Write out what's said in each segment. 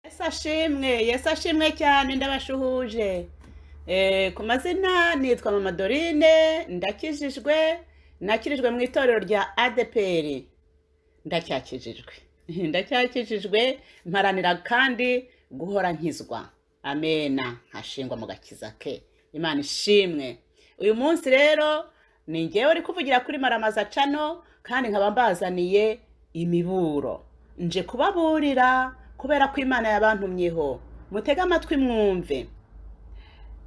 Yesu ashimwe cyane ndabashuhuje. Ku mazina nitwa Mama Doreen, nakirijwe mu itorero rya ADPR. Ndacyakijijwe mparanira kandi guhora nkizwa. Amena, hashingwa mu gakiza ke. Imana ishimwe. Uyu munsi rero ni njyewe uri kuvugira kuri Maramaza Channel kandi nkaba mbazaniye imiburo. Nje kubaburira kubera ko Imana yabantumyeho. Mutega amatwi mwumve.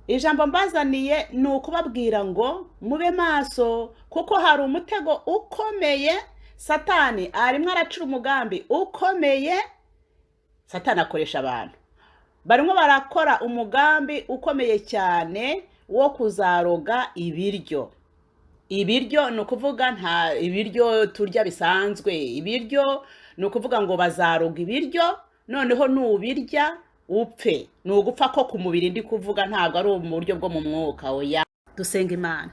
Ijambo mbazaniye ni ukubabwira ngo mube maso kuko hari umutego ukomeye Satani arimo aracura umugambi ukomeye. Satani akoresha abantu. Barimo barakora umugambi ukomeye cyane wo kuzaroga ibiryo. Ibiryo ni ukuvuga nta ibiryo turya bisanzwe. Ibiryo ni ukuvuga ngo bazaroga ibiryo noneho nubirya upfe. Ni ugupfa ko ku mubiri ndi kuvuga ntabwo ari mu buryo bwo mu mwuka oya. Dusenga Imana.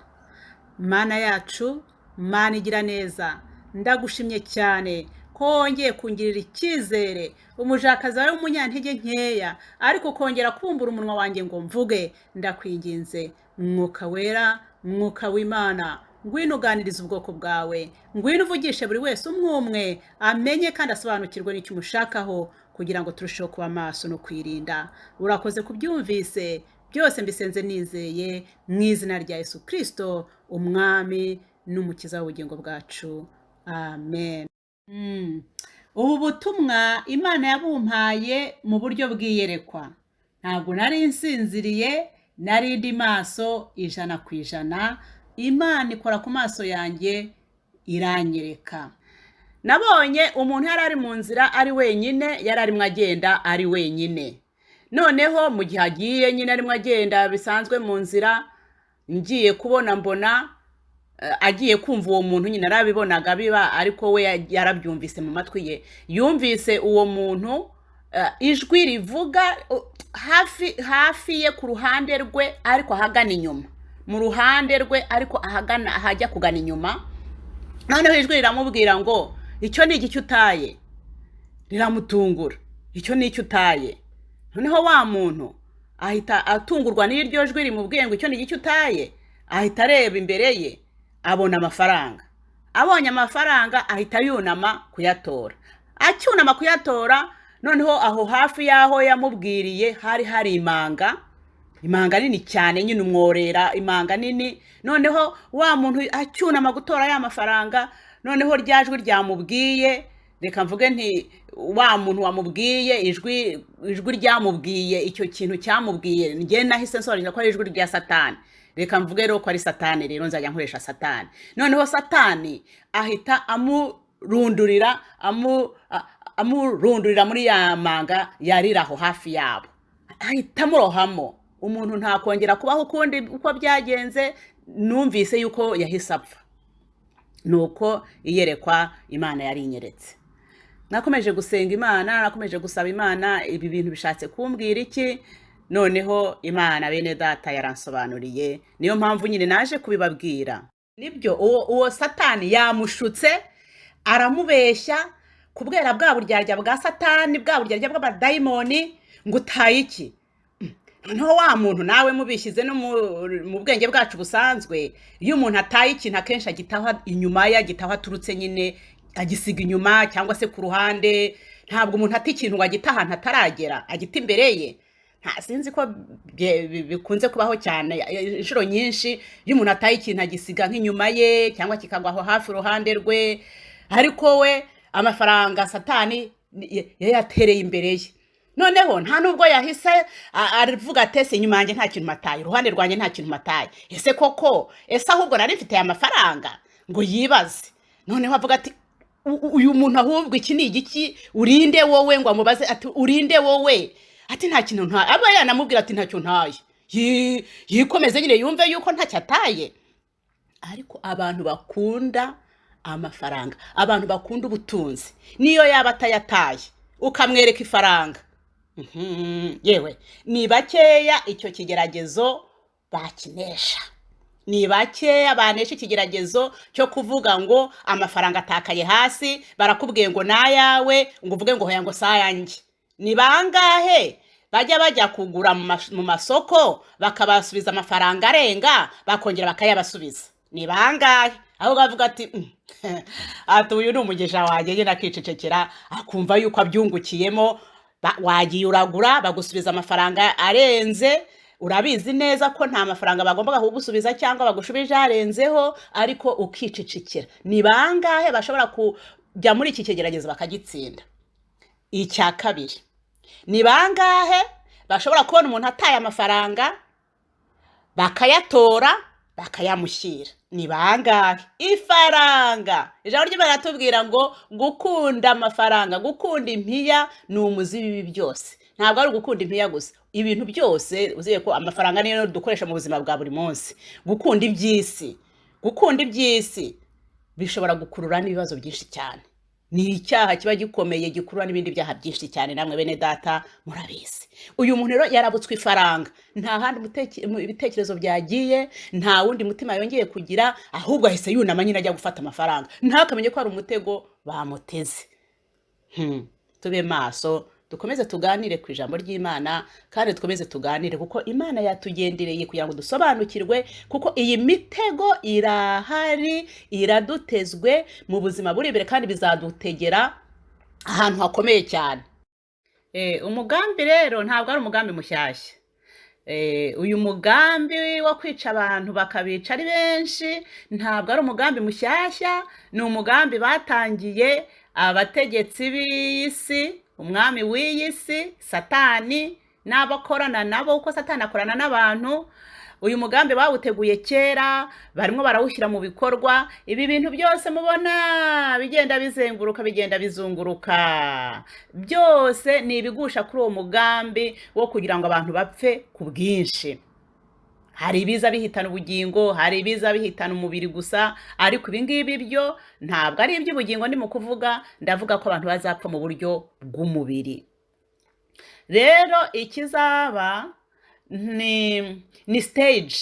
Mana yacu, Mana igira neza. Ndagushimye cyane ko wongeye kungirira icyizere. Umujakazi wawe w'umunyantege nkeya ariko kongera kumbura umunwa wanjye ngo mvuge. Ndakwinginze Mwuka wera, Mwuka w'Imana, ngwino uganiriza ubwoko bwawe, ngwino uvugishe buri wese umwe amenye kandi asobanukirwe n'icyo umushakaho kugira ngo turusheho kuba maso no kwirinda. Urakoze kubyumvise byose mbisenze nizeye mu izina rya Yesu Kristo, umwami n'umukiza w'ubugingo bwacu. Amen. Ubu butumwa Imana yabumpaye mu buryo bw'iyerekwa. Ntabwo nari nsinziriye, nari ndi maso 100%. Imana ikora ku maso yanjye iranyereka. Nabonye umuntu yari ari mu nzira ari wenyine, yari arimo agenda ari wenyine. Noneho mu gihe agiye nyine arimo agenda bisanzwe mu nzira, ngiye kubona mbona agiye kumva uwo muntu nyine arabibonaga biba ariko we yarabyumvise mu matwi ye. Yumvise uwo muntu ijwi rivuga hafi ye ku ruhande rwe ariko ahagana inyuma. Mu ruhande rwe ariko ahajya kugana inyuma. Noneho ijwi riramubwira ngo icyo ni igiki utaye. Riramutungura. Icyo ni icyo utaye. Noneho wa muntu ahita atungurwa n'iryo jwi rimubwiye ngo icyo ni igiki utaye. Ahita areba imbere ye abona amafaranga. Abonye amafaranga ahita yunama kuyatora. Acyunama kuyatora noneho aho hafi yaho yamubwiriye hari imanga. Imanga nini cyane nyine umworera imanga nini. Noneho wa muntu acyunama gutora ya mafaranga. Noneho ryajwi ryamubwiye, reka mvuge nti wa muntu wamubwiye ijwi ryamubwiye icyo kintu cyamubwiye. Ngiye nahise nsobanura ko ari ijwi rya Satani. Reka mvuge rero ko ari Satani, rero nzajya nkoresha Satani. Noneho Satani ahita amurundurira muri ya manga yariraho hafi yabo. Ahita murohamo. Umuntu ntakongera kubaho ukundi uko byagenze. Numvise yuko yahise apfa. Nuko iyerekwa Imana yari inyeretse. Nakomeje gusenga Imana, nakomeje gusaba Imana ibi bintu bishatse kumbwira iki. Noneho Imana bene data yaransobanuriye. Niyo mpamvu nyine naje kubibabwira. Nibyo uwo Satani yamushutse aramubeshya kubwera bwa buryarya bwa Satani, bwa buryarya bw'abadayimoni ngo utaye iki. Noneho wa muntu nawe mubishyize no mu bwenge bwacu busanzwe, iyo umuntu ataye ikintu akenshi agitaha inyuma ye, agitaha aturutse nyine agisiga inyuma cyangwa se ku ruhande. Ntabwo umuntu ati ikintu ngo agita ahantu ataragera, agita imbere ye. Sinzi ko bikunze kubaho cyane inshuro nyinshi. Iyo umuntu ataye ikintu agisiga nk'inyuma ye cyangwa kikagwaho hafi uruhande rwe. Ariko we amafaranga Satani yayatereye imbere ye. Noneho nta nubwo yahise aravuga atese inyuma yanjye nta kintu mataye, uruhande rwanjye nta kintu mataye. Ese koko ahubwo nari mfite aya mafaranga ngo yibaze. Noneho avuga ati uyu muntu ahubwo iki ni igiki, urinde wowe, ngo amubaze ati urinde wowe. Ati nta kintu ntaye. Aba yanamubwira ati ntacyo ntaye. Yikomeze nyine yumve yuko ntacyo ataye. Ariko abantu bakunda amafaranga, abantu bakunda ubutunzi, niyo yaba atayataye ukamwereka ifaranga, yewe ni bakeya icyo kigeragezo bakinesha. Ni bakeya banesha ikigeragezo cyo kuvuga ngo amafaranga atakaye hasi, barakubwiye ngo nayawe, ngo uvuge ngo hoya ngo sayanjye. ni bangahe bajya kugura mu masoko bakabasubiza amafaranga arenga bakongera bakayabasubiza? Ni bangahe? Aho bavuga ati ati uyu ni umugisha wanjye, nyine akicecekera akumva yuko abyungukiyemo. Wagiye uragura bagusubiza amafaranga arenze, urabizi neza ko nta mafaranga bagombaga kugusubiza cyangwa bagushubije arenzeho, ariko ukicecekera. Ni bangahe bashobora kujya muri iki kigeragezo bakagitsinda? Icya kabiri, ni bangahe bashobora kubona umuntu ataye amafaranga bakayatora bakayamushyira? Ni bangahe? Ifaranga, ijambo ry'Imana ratubwira ngo gukunda amafaranga, gukunda impiya ni umuzi w'ibi byose. Ntabwo ari gukunda impiya gusa, ibintu byose uziye ko amafaranga niyo dukoresha mu buzima bwa buri munsi. Gukunda iby'isi bishobora gukurura n'ibibazo byinshi cyane. Ni icyaha kiba gikomeye gikurura n'ibindi byaha byinshi cyane, namwe bene data murabizi. Uyu muntu rero yarabutswe ifaranga, nta handi ibitekerezo byagiye, nta wundi mutima yongeye kugira, ahubwo ahise yunama nyine ajya gufata amafaranga, ntakamenye ko ari umutego bamuteze. Tube maso, dukomeze tuganire ku ijambo ry'Imana, kandi dukomeze tuganire kuko Imana yatugendereye kugira ngo dusobanukirwe, kuko iyi mitego irahari, iradutezwe mu buzima buri imbere, kandi bizadutegera ahantu hakomeye cyane. Umugambi rero ntabwo ari umugambi mushyashya. Uyu mugambi wo kwica abantu bakabica ari benshi ntabwo ari umugambi mushyashya, ni umugambi batangiye abategetsi b'isi, umwami w'iyi si Satani n'abakorana nabo, uko Satani akorana n'abantu. Uyu mugambi bawuteguye kera, barimo barawushyira mu bikorwa. Ibi bintu byose mubona bigenda bizenguruka, bigenda bizunguruka, byose ni ibigusha kuri uwo mugambi wo kugira ngo abantu bapfe ku bwinshi. Hari ibiza bihitana ubugingo, hari ibiza bihitana umubiri gusa, ariko ibi ngibi byo ntabwo ari iby'ubugingo ndimo kuvuga, ndavuga ko abantu bazapfa mu buryo bw'umubiri. Rero ikizaba ni stage,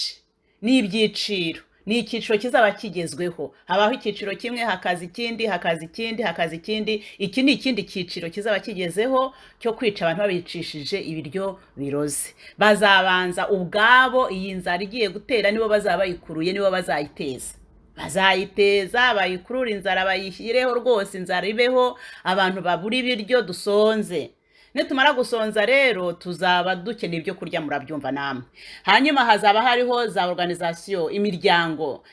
ni ibyiciro, ni icyiciro kizaba kigezweho. Habaho icyiciro kimwe, hakaza ikindi, hakaza ikindi, hakaza ikindi. Iki ni ikindi cyiciro kizaba kigezeho cyo kwica abantu babicishije ibiryo biroze. Bazabanza ubwabo, iyi nzara igiye gutera nibo bazaba bayikuruye, nibo bazayiteza, bayikurura inzara, bayishyireho rwose, inzara ibeho, abantu babura ibiryo, dusonze. Nitumara gusonza rero tuzaba dukeneye ibyo kurya, murabyumva namwe. Hanyuma hazaba hariho za organisation, imiryango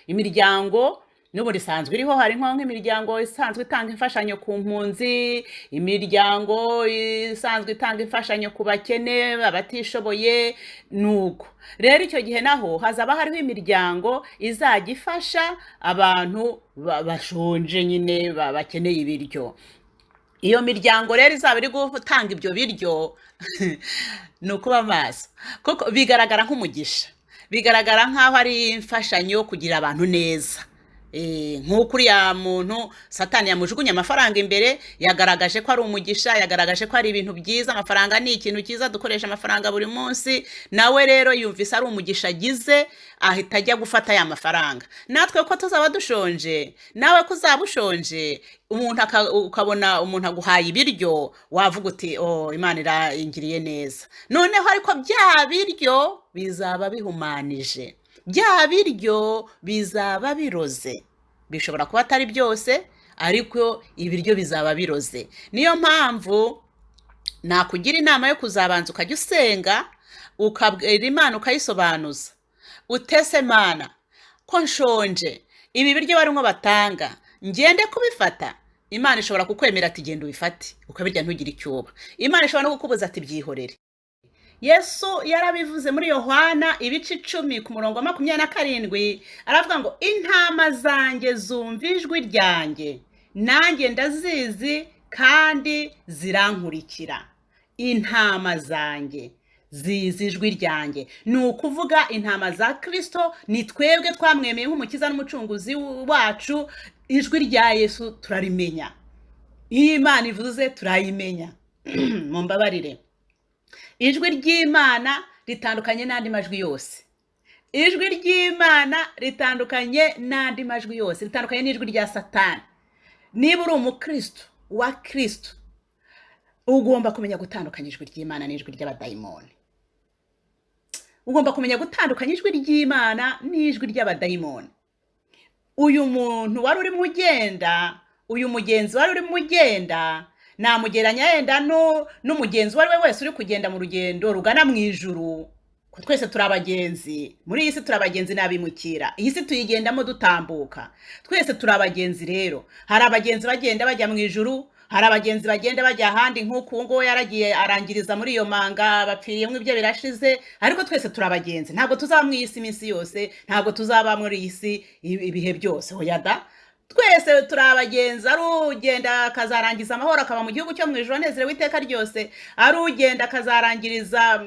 n'ubu risanzwe iriho. Hari nk'imiryango isanzwe itanga imfashanyo ku mpunzi, imiryango isanzwe itanga imfashanyo ku bakene, abatishoboye, nuko. Rero icyo gihe naho hazaba hariho imiryango izajya ifasha abantu bashonje, nyine bakeneye ibiryo. Iyo miryango rero izaba iri gutanga ibyo biryo ni ukuba maso, kuko bigaragara nk'umugisha, bigaragara nk'aho ari imfashanyo kugira abantu neza. Nk'uko uriya muntu Satani yamujugunye amafaranga imbere, yagaragaje ko ari umugisha, yagaragaje ko ari ibintu byiza. Amafaranga ni ikintu cyiza, dukoresha amafaranga buri munsi. Nawe rero yumvise ari umugisha agize, ahita ajya gufata ya mafaranga. Natwe ko tuzaba dushonje, nawe ko uzaba ushonje, ukabona umuntu aguhaye ibiryo, wavuga uti Imana irangiriye neza. Noneho ariko bya biryo bizaba bihumanije, bya biryo bizaba biroze. Bishobora kuba atari byose, ariko ibiryo bizaba biroze. Niyo mpamvu nakugira inama yo kuzabanza ukajya usenga, ukabwira Imana, ukayisobanuza. Utese Mana, ko nshonje, ibi biryo barimo batanga ngende kubifata? Imana ishobora kukwemera ati genda ubifate, ukabirya ntugire icyoba. Imana ishobora no kukubuza ati byihorere. Yesu yarabivuze muri Yohana ibice 10 ku murongo 27, aravuga ngo intama zanjye zumva ijwi ryanjye, nanjye ndazizi kandi zirankurikira. Intama zanjye zizi ijwi ryanjye, ni ukuvuga intama za Kristo, ni twebwe twamwemeye nk'umukiza n'umucunguzi wacu. Ijwi rya Yesu turarimenya, iyo Imana ivuze turayimenya. Mumbabarire, ijwi ry'Imana ritandukanye n'andi majwi yose. Ijwi ry'Imana ritandukanye n'andi majwi yose, ritandukanye n'ijwi rya Satani. Niba uri umukristo wa Kristo, ugomba kumenya gutandukanya ijwi ry'Imana n'ijwi ry'abadayimoni. Ugomba kumenya gutandukanya ijwi ry'Imana n'ijwi ry'abadayimoni. Uyu muntu wari urimo ugenda, uyu mugenzi wari urimo ugenda, namugeranya yenda n'umugenzi wari we wese uri kugenda mu rugendo rugana mu ijuru. Twese turi abagenzi, muri iyi si turi abagenzi n'abimukira, iyi si tuyigendamo dutambuka. Twese turi abagenzi rero. Hari abagenzi bagenda bajya mu ijuru, hari abagenzi bagenda bajya ahandi, nk'uko ngo yaragiye arangiriza muri iyo manga bapfiriyemo ibyo birashize. Ariko twese turi abagenzi, ntabwo tuzaba mu iyi si iminsi yose, ntabwo tuzaba muri iyi si ibihe byose. Oya da, twese turi abagenzi. Ari ugenda akazarangiza amahoro akaba mu gihugu cyo mu ijuru anezerewe iteka ryose, ari ugenda akazarangiriza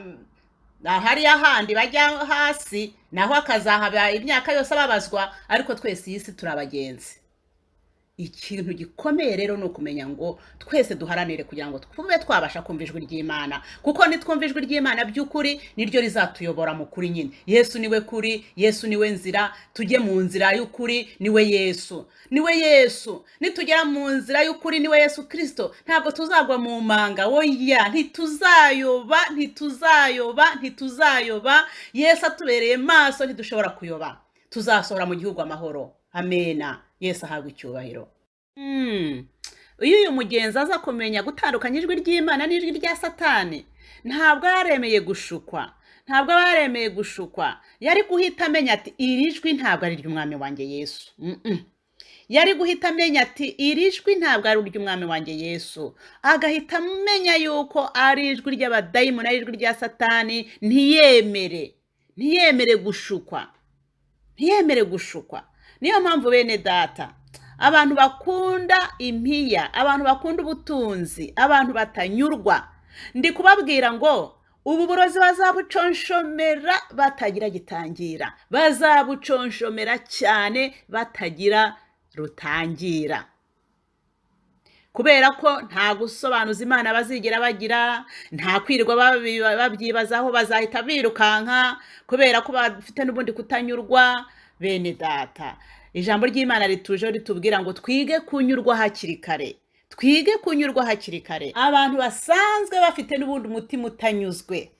hariya handi bajya hasi, naho akazahaba imyaka yose ababazwa. Ariko twese iyi si turi abagenzi. Ikintu gikomeye rero ni ukumenya ngo twese duharanire kugira ngo tube twabasha kumva ijwi ry'Imana, kuko nitwumva ijwi ry'Imana by'ukuri niryo rizatuyobora mu kuri nyine. Yesu niwe kuri, Yesu niwe nzira. Tujye mu nzira y'ukuri, niwe Yesu, niwe Yesu. Nitugera mu nzira y'ukuri, niwe Yesu Kristo, ntabwo tuzagwa mu manga. Oya, ntituzayoba. Yesu atubereye maso, ntidushobora kuyoba. Tuzasohora mu gihugu amahoro. Amena. Yesu ahabwa icyubahiro. Uyu mugenzi aza kumenya gutandukanya ijwi ry'Imana n'ijwi rya Satani, ntabwo yaremeye gushukwa. Yari guhita amenya ati iri jwi ntabwo ari iry'umwami wanjye Yesu. Yari guhita amenya ati iri jwi ntabwo ari iry'umwami wanjye Yesu. Agahita amenya yuko ari ijwi ry'abadayimoni, ari ijwi rya Satani. Ntiyemere gushukwa. Niyo mpamvu bene data, abantu bakunda impiya, abantu bakunda ubutunzi, abantu batanyurwa, ndi kubabwira ngo ubu burozi bazabuconshomera batagira gitangira, bazabuconshomera cyane batagira rutangira, kubera ko nta gusobanuza Imana bazigera bagira, nta kwirirwa babyibazaho, bazahita birukanka kubera ko bafite n'ubundi kutanyurwa. Bene data, ijambo ry'Imana rituje ritubwira ngo twige kunyurwa hakiri kare. Abantu basanzwe bafite n'ubundi umutima utanyuzwe,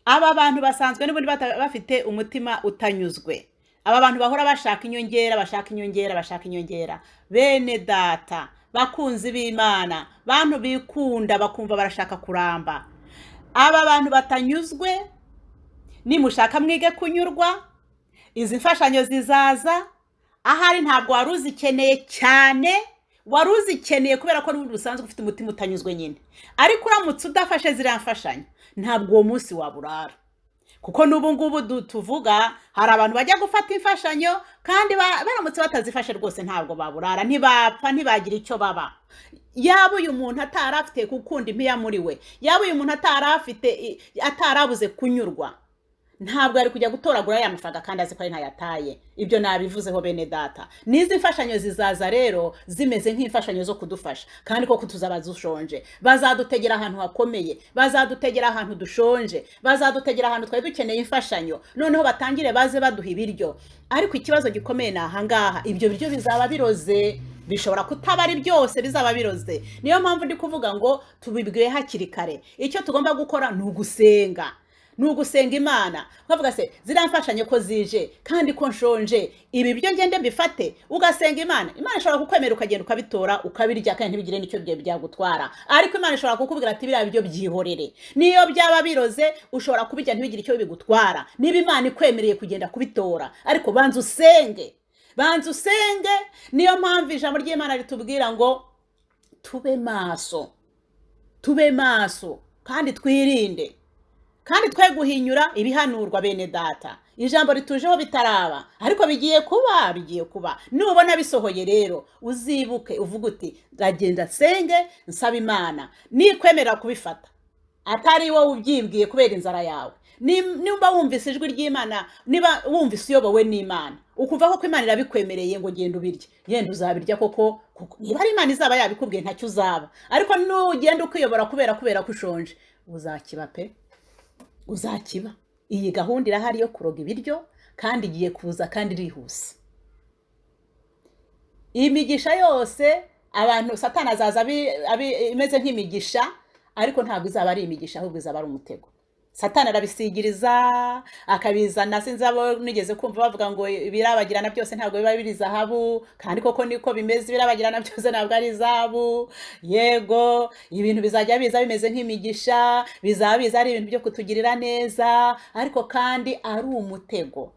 aba bantu basanzwe n'ubundi bafite umutima utanyuzwe, aba bantu bahora bashaka inyongera. Bene data, bakunzi b'Imana, bantu bikunda bakumva barashaka kuramba, aba bantu batanyuzwe, nimushaka mwige kunyurwa. Izi mfashanyo zizaza, ahari ntabwo wari uzikeneye cyane, wari uzikeneye kubera ko n'ubundi busanzwe ufite umutima utanyuzwe nyine. Ariko uramutse udafashe ziriya mfashanyo, ntabwo uwo munsi waburara. Kuko n'ubu ngubu tuvuga, hari abantu bajya gufata imfashanyo kandi baramutse batazifashe rwose ntabwo baburara, ntibapfa, ntibagira icyo baba. Yaba uyu muntu atarafite gukunda impiya muri we, yaba uyu muntu atarabuze kunyurwa, ntabwo ari kujya gutoragura ya mafaranga kandi azi ko ari ntayataye. Ibyo nabivuzeho bene data. Nizi mfashanyo zizaza rero zimeze nk'imfashanyo zo kudufasha, kandi koko tuzaba dushonje. Bazadutegera ahantu hakomeye, bazadutegera ahantu dushonje, bazadutegera ahantu twari dukeneye imfashanyo, noneho batangire baze baduha ibiryo. Ariko ikibazo gikomeye ni ahangaha, ibyo biryo bizaba biroze, bishobora kutaba ari byose bizaba biroze. Niyo mpamvu ndi kuvuga ngo tubibwiye hakiri kare. Icyo tugomba gukora ni ugusenga, Imana. Ukavuga se ziriya mfashanyo ko zije kandi ko nshonje, ibi byo ngende mbifate, ugasenga Imana. Imana ishobora kukwemera ukagenda ukabitora ukabirya kandi ntibigire n'icyo byagutwara. Ariko Imana ishobora kukubwira ati biriya biryo byihorere, niyo byaba biroze ushobora kubirya ntibigire icyo bigutwara, niba Imana ikwemereye kugenda kubitora. Ariko banza usenge. Niyo mpamvu ijambo ry'Imana ritubwira ngo tube maso kandi twirinde, kandi twe guhinyura ibihanurwa bene data. Ijambo ritujeho bitaraba, ariko bigiye kuba. Nubona bisohoye rero uzibuke uvuga uti ndagenda senge nsaba Imana, nikwemerera kubifata, atari wowe ubyibwiye kubera inzara yawe. Niba wumvise ijwi ry'Imana, niba wumvise uyobowe n'Imana, ukumva ko Imana irabikwemereye ngo genda ubirye, yenda uzabirya koko. Niba ari Imana izaba yabikubwiye ntacyo uzaba. Ariko nugenda ukiyobora kubera ko ushonje, uzakiba. Iyi gahunda irahari yo kuroga ibiryo, kandi igiye kuza kandi irihuse. Imigisha yose abantu satani azaza imeze nk'imigisha, ariko ntabwo izaba ari imigisha, ahubwo izaba ari umutego. Satani arabisigiriza akabizana, sinzi abo nigeze kumva bavuga ngo ibirabagirana byose ntabwo biba biri zahabu, kandi koko niko bimeze, ibirabagirana byose ntabwo ari zahabu. Yego, ibintu bizajya biza bimeze nk'imigisha, bizaba biza ari ibintu byo kutugirira neza, ariko kandi ari umutego,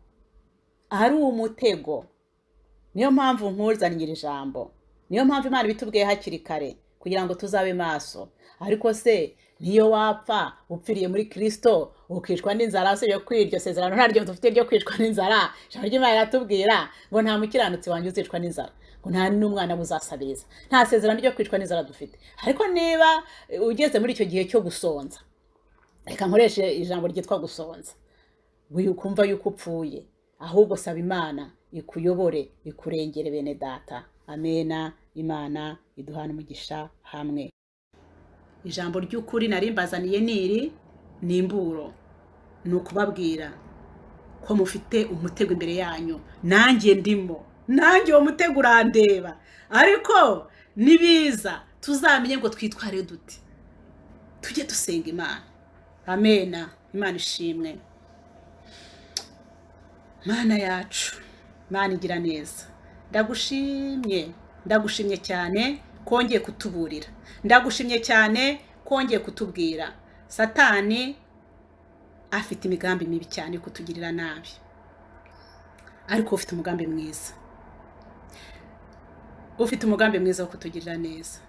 ari umutego. Niyo mpamvu nkuzanira ijambo, niyo mpamvu Imana bitubwiye hakiri kare kugira ngo tuzabe maso. Ariko se niyo wapfa upfiriye muri Kristo ukicwa n'inzara, se yo kwiryo sezerano ntaryo dufite ryo kwicwa n'inzara. Ijambo ry'Imana riratubwira ngo nta mukiranutsi wanjye uzicwa n'inzara, ngo nta n'umwana buzasabiriza. Nta sezerano ryo kwicwa n'inzara dufite. Ariko niba ugeze muri icyo gihe cyo gusonza, reka nkoreshe ijambo ryitwa gusonza, ukumva yuko upfuye, ahubwo saba Imana ikuyobore, ikurengere bene data. Amena. Imana iduhana umugisha hamwe. Ijambo ry'ukuri narimbazaniye niri ni imburo, ni ukubabwira ko mufite umutego imbere yanyu. Nanjye ndimo, nanjye uwo mutego urandeba, ariko nibiza tuzamenye ngo twitware dute, tujye dusenga Imana. Amena. Imana ishimwe. Mana yacu, Mana igira neza, ndagushimye cyane kongeye kutuburira, ndagushimye cyane kongeye kutubwira Satani afite imigambi mibi cyane kutugirira nabi, ariko ufite umugambi mwiza, ufite umugambi mwiza wo kutugirira neza.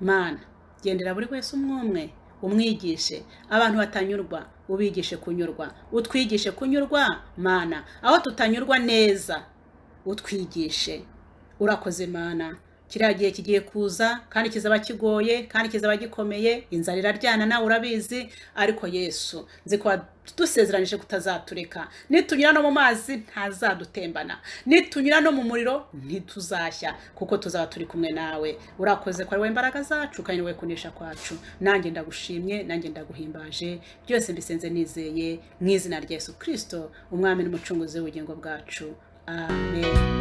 Mana, gendera buri wese umwe umwigishe, abantu batanyurwa ubigishe kunyurwa, utwigishe kunyurwa. Mana, aho tutanyurwa neza utwigishe. Urakoze Mana, kiriya gihe kigiye kuza kandi kizaba kigoye kandi kizaba gikomeye. Inzara iraryana, nawe urabizi, ariko Yesu nzi ko dusezeranije kutazatureka. Nitunyura no mu mazi ntazadutembana, nitunyura no mu muriro ntituzashya, kuko tuzaba turi kumwe nawe. Urakoze ko ari wowe imbaraga zacu kandi wowe kunesha kwacu. Nanjye ndagushimye, nanjye ndaguhimbaje, byose mbisenze nizeye mu izina rya Yesu Kristo, umwami n'umucunguzi w'ubugingo bwacu. Amen.